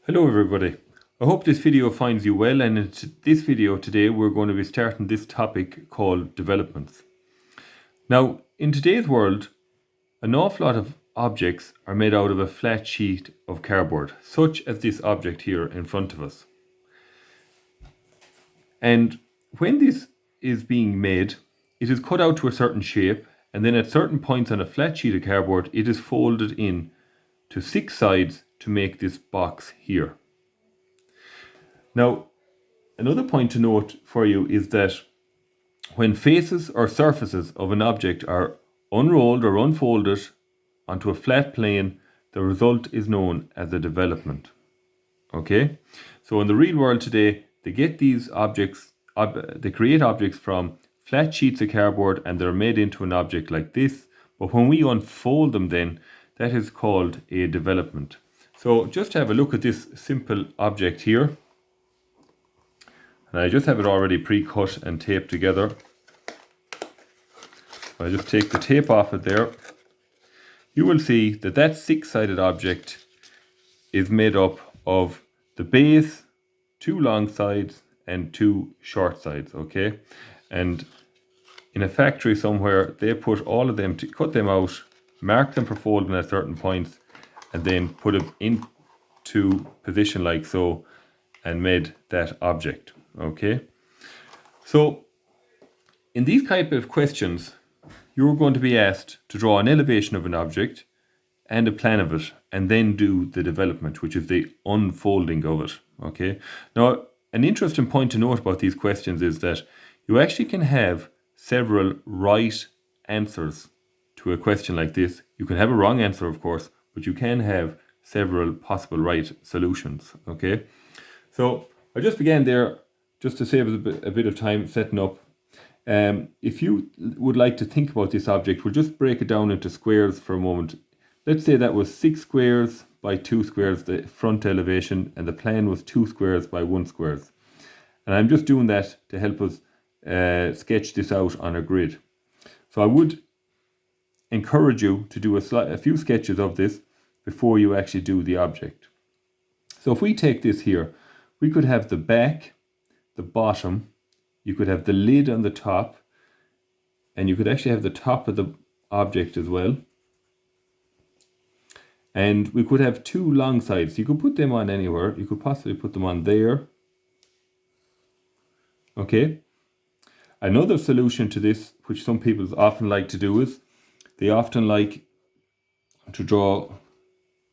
Hello everybody. I hope this video finds you well, and in this video today we're going to be starting this topic called developments. Now, in today's world, an awful lot of objects are made out of a flat sheet of cardboard, such as this object here in front of us. And when this is being made, it is cut out to a certain shape, and then at certain points on a flat sheet of cardboard, it is folded in to 6 sides to make this box here. Now, another point to note for you is that when faces or surfaces of an object are unrolled or unfolded onto a flat plane, the result is known as a development. Okay? So in the real world today, they get these objects, they create objects from flat sheets of cardboard and they're made into an object like this. But when we unfold them then, that is called a development. So just have a look at this simple object here. And I just have it already pre-cut and taped together. I just take the tape off it there. You will see that that 6-sided object is made up of the base, 2 long sides and 2 short sides, okay? And in a factory somewhere, they put all of them, to cut them out, mark them for folding at certain points, and then put them into position like so, and made that object, okay? So, in these type of questions, you're going to be asked to draw an elevation of an object and a plan of it, and then do the development, which is the unfolding of it, okay? Now, an interesting point to note about these questions is that you actually can have several right answers to a question like this. You can have a wrong answer, of course, but you can have several possible right solutions, okay? So I just began there just to save us a bit of time setting up. If you would like to think about this object, we'll just break it down into squares for a moment. Let's say that was 6 squares by 2 squares, the front elevation, and the plan was 2 squares by 1 squares. And I'm just doing that to help us sketch this out on a grid. So I would encourage you to do a few sketches of this before you actually do the object. So if we take this here, we could have the back, the bottom, you could have the lid on the top, and you could actually have the top of the object as well. And we could have 2 long sides. You could put them on anywhere. You could possibly put them on there. Okay. Another solution to this, which some people often like to do, is they often like to draw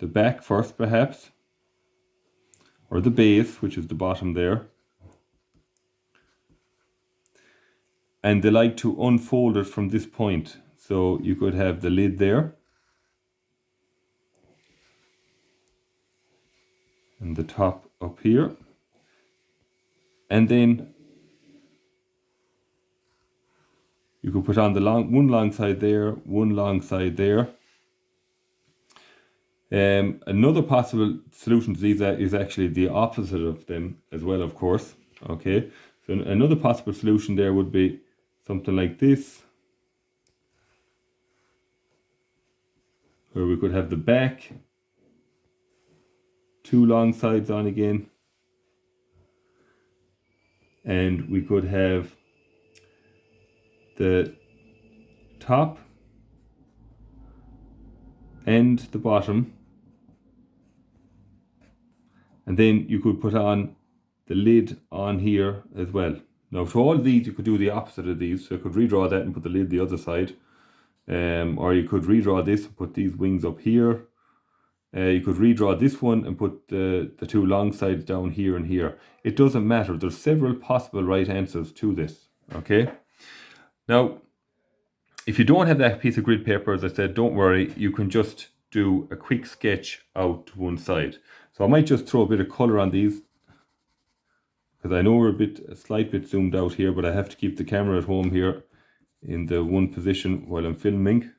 the back first, perhaps, or the base, which is the bottom there. And they like to unfold it from this point. So you could have the lid there, and the top up here, and then you could put on the one long side there, one long side there. Another possible solution to these is actually the opposite of them as well, of course. Okay, so another possible solution there would be something like this, where we could have the back, 2 long sides on again, and we could have the top and the bottom, and then you could put on the lid on here as well. Now to all these you could do the opposite of these, so you could redraw that and put the lid the other side, or you could redraw this and put these wings up here. You could redraw this one and put the 2 long sides down here and here. It doesn't matter. There's several possible right answers to this. Okay. Now, if you don't have that piece of grid paper, as I said, don't worry. You can just do a quick sketch out to one side. So I might just throw a bit of color on these, because I know we're a slight bit zoomed out here, but I have to keep the camera at home here in the one position while I'm filming.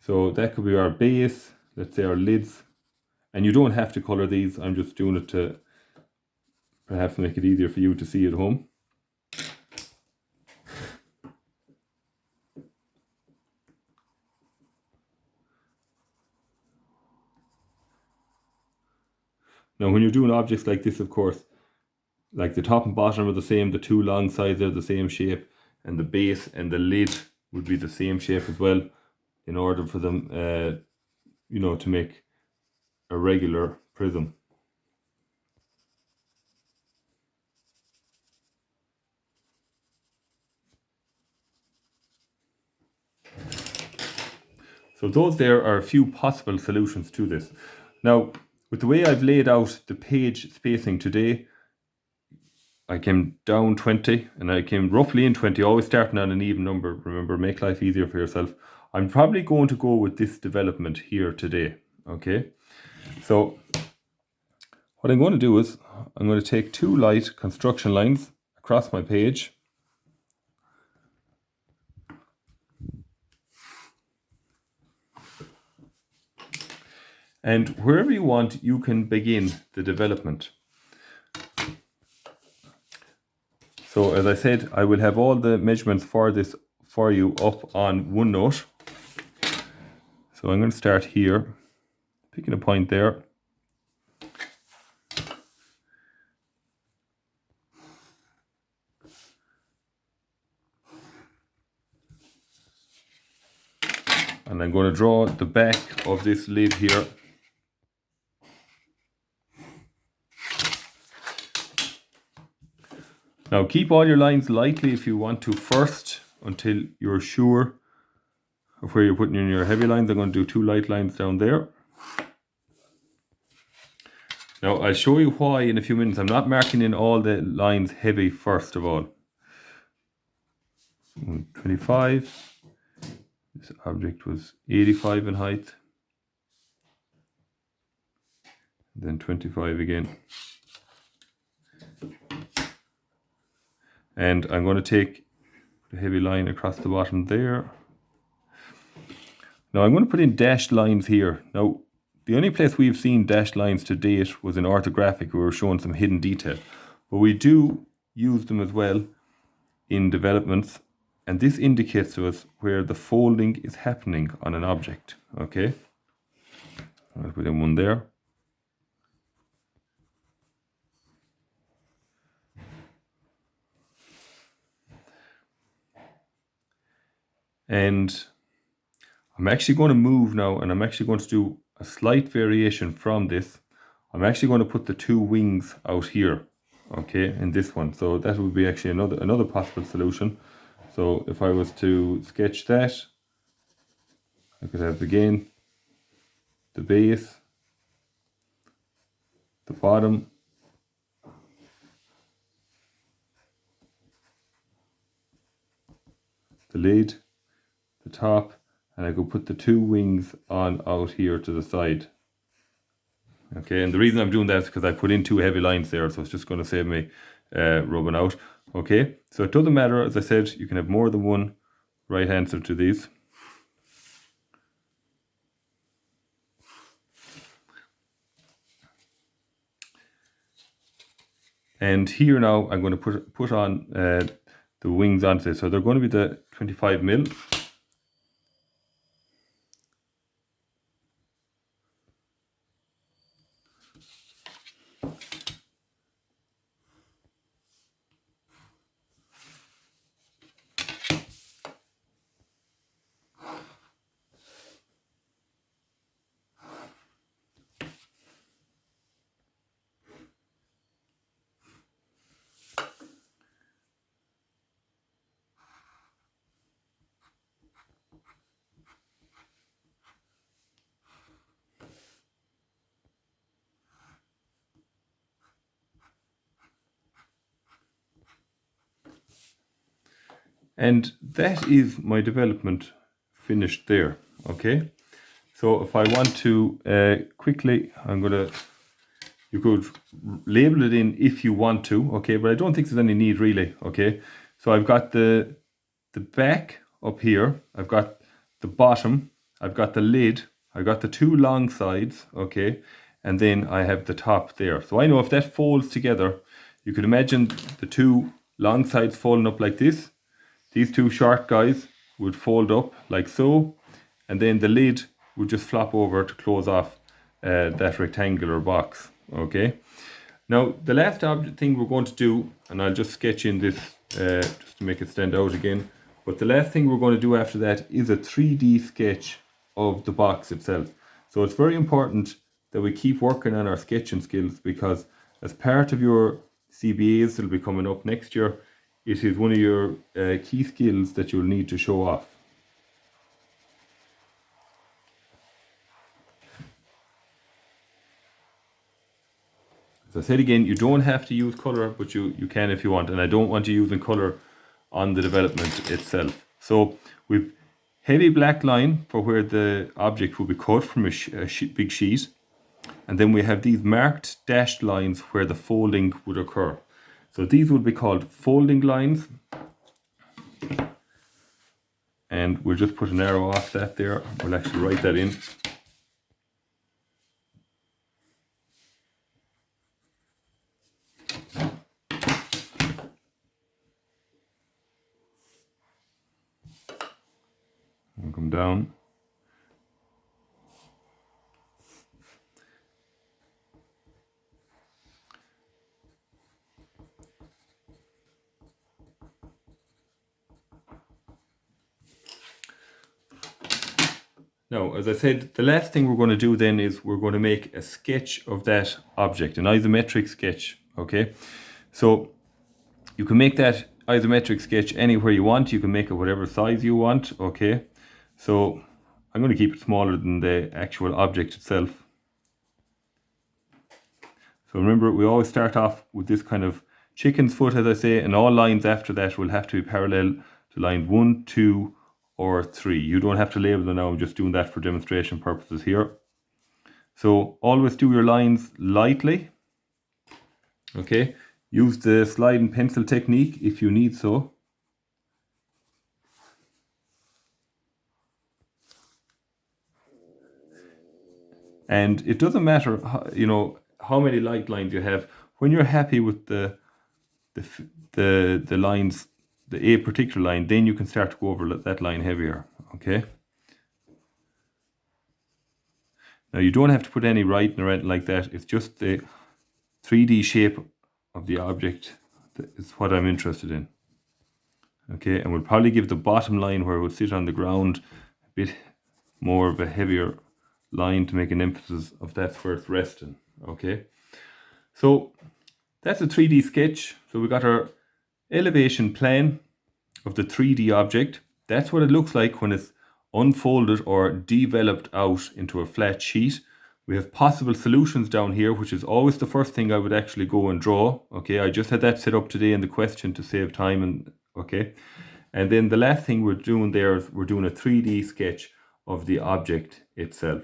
So that could be our base. Let's say our lids, and you don't have to color these. I'm just doing it to perhaps make it easier for you to see at home. Now when you're doing objects like this, of course, like the top and bottom are the same, the two long sides are the same shape, and the base and the lid would be the same shape as well, in order for them, you know, to make a regular prism. So those there are a few possible solutions to this. Now, with the way I've laid out the page spacing today, I came down 20 and I came roughly in 20, always starting on an even number. Remember, make life easier for yourself. I'm probably going to go with this development here today. Okay, so what I'm going to do is I'm going to take two light construction lines across my page. And wherever you want, you can begin the development. So as I said, I will have all the measurements for this for you up on OneNote. So I'm going to start here, picking a point there. And I'm going to draw the back of this lid here. Now keep all your lines lightly if you want to first, until you're sure of where you're putting in your heavy lines. I'm going to do two light lines down there. Now I'll show you why in a few minutes. I'm not marking in all the lines heavy first of all. 25. This object was 85 in height. Then 25 again. And I'm going to take the heavy line across the bottom there. Now I'm going to put in dashed lines here. Now the only place we've seen dashed lines to date was in orthographic, where we're showing some hidden detail. But we do use them as well in developments, and this indicates to us where the folding is happening on an object. Okay, I'll put in one there. And I'm actually going to move now, and I'm actually going to do a slight variation from this. I'm actually going to put the two wings out here, okay, in this one. So that would be actually another possible solution. So if I was to sketch that, I could have again the base, the bottom, the lid, the top, and I could put the two wings on out here to the side. Okay, and the reason I'm doing that is because I put in two heavy lines there, so it's just going to save me rubbing out. Okay, so it doesn't matter, as I said, you can have more than one right answer to these. And here now I'm going to put on the wings onto this. So they're going to be the 25mm. And that is my development finished there. Okay, so if I want to quickly, you could label it in if you want to, okay, but I don't think there's any need really. Okay, so I've got the back up here, I've got the bottom, I've got the lid, I've got the two long sides, okay, and then I have the top there. So I know if that folds together, you could imagine the two long sides folding up like this. These two short guys would fold up like so, and then the lid would just flop over to close off that rectangular box. Okay. Now, the last thing we're going to do, and I'll just sketch in this just to make it stand out again, but the last thing we're going to do after that is a 3D sketch of the box itself. So it's very important that we keep working on our sketching skills, because as part of your CBAs that'll be coming up next year, it is one of your key skills that you'll need to show off. As I said again, you don't have to use colour, but you can if you want, and I don't want you using colour on the development itself. So we've heavy black line for where the object will be cut from a big sheet, and then we have these marked dashed lines where the folding would occur. So these would be called folding lines, and we'll just put an arrow off that there. We'll actually write that in. We'll come down. Now, as I said, the last thing we're going to do then is we're going to make a sketch of that object, an isometric sketch, okay? So you can make that isometric sketch anywhere you want. You can make it whatever size you want, okay? So I'm going to keep it smaller than the actual object itself. So remember, we always start off with this kind of chicken's foot, as I say, and all lines after that will have to be parallel to line 1, 2, or 3. You don't have to label them now, I'm just doing that for demonstration purposes here. So always do your lines lightly, okay? Use the slide and pencil technique if you need so. And it doesn't matter, how many light lines you have. When you're happy with the lines, a particular line, then you can start to go over that line heavier, okay? Now you don't have to put any writing or anything like that. It's just the 3D shape of the object that is what I'm interested in. Okay, and we'll probably give the bottom line where it would sit on the ground a bit more of a heavier line to make an emphasis of that's where it's resting. Okay, so that's a 3D sketch. So we got our elevation plan of the 3D object. That's what it looks like when it's unfolded or developed out into a flat sheet. We have possible solutions down here, which is always the first thing I would actually go and draw. Okay, I just had that set up today in the question to save time. And okay, and then the last thing we're doing there is we're doing a 3D sketch of the object itself.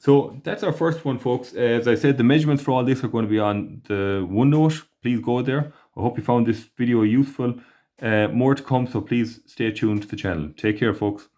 So that's our first one, folks. As I said, the measurements for all this are going to be on the OneNote. Please go there. I hope you found this video useful. More to come, so please stay tuned to the channel. Take care, folks.